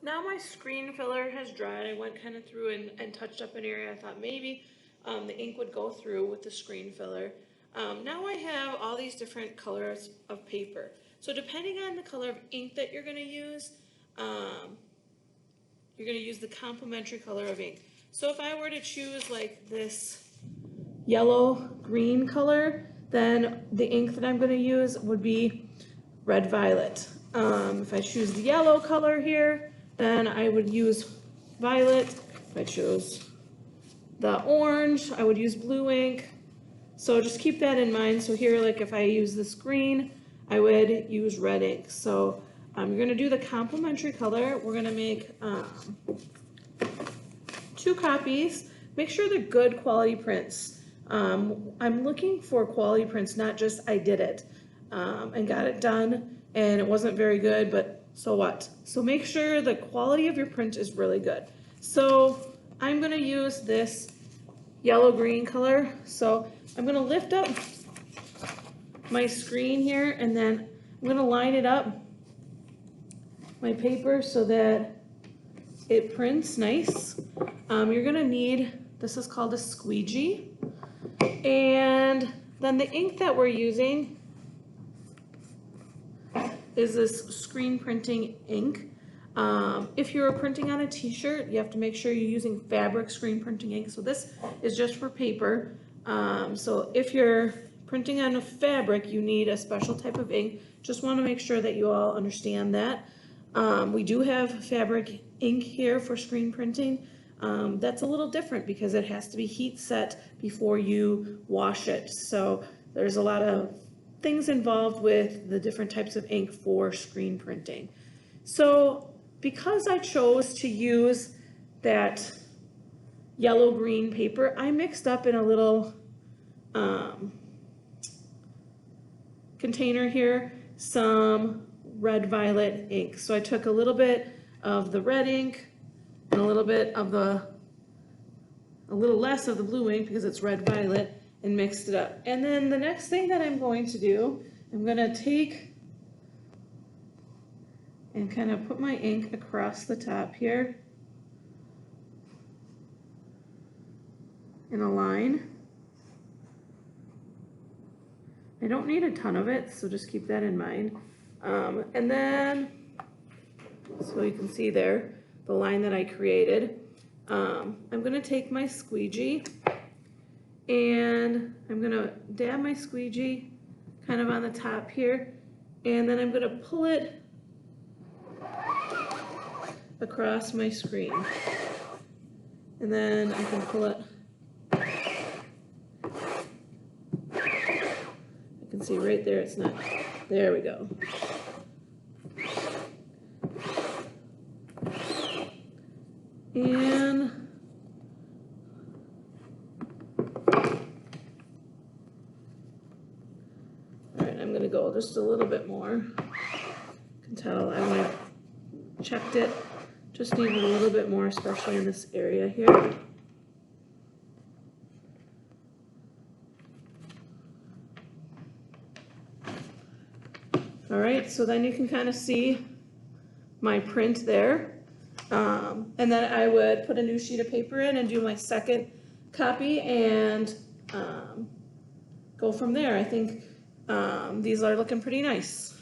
Now my screen filler has dried. I went kind of through and touched up an area I thought maybe the ink would go through with the screen filler. Now I have all these different colors of paper. So depending on the color of ink that you're going to use the complementary color of ink. So if I were to choose like this yellow-green color, then the ink that I'm going to use would be red-violet. If I choose the yellow color here, then I would use violet. If I chose the orange, I would use blue ink. So just keep that in mind. So here, like if I use this green, I would use red ink. So you're going to do the complementary color. We're going to make 2 copies. Make sure they're good quality prints. I'm looking for quality prints, not just I did it and got it done and it wasn't very good, but so what? So make sure the quality of your print is really good. So I'm going to use this yellow-green color. So I'm going to lift up my screen here and then I'm going to line it up, my paper, so that it prints nice. You're going to need, this is called a squeegee. And then the ink that we're using is this screen printing ink. If you're printing on a t-shirt, you have to make sure you're using fabric screen printing ink. So this is just for paper. So if you're printing on a fabric, you need a special type of ink. Just want to make sure that you all understand that. We do have fabric ink here for screen printing. That's a little different because it has to be heat set before you wash it. So there's a lot of things involved with the different types of ink for screen printing. So because I chose to use that yellow-green paper, I mixed up in a little container here some red-violet ink. So I took a little bit of the red ink and a little less of the blue ink because it's red-violet, and mixed it up. And then the next thing that I'm going to do, I'm going to take and kind of put my ink across the top here in a line. I don't need a ton of it, so just keep that in mind. And then, so you can see there, the line that I created. I'm going to take my squeegee and I'm going to dab my squeegee kind of on the top here, and then I'm going to pull it across my screen. And then I can pull it. You can see right there, it's not. There we go. And all right, I'm going to go just a little bit more. You can tell I went checked it. Just need a little bit more, especially in this area here. All right, so then you can kind of see my print there. And then I would put a new sheet of paper in and do my second copy and go from there. I think these are looking pretty nice.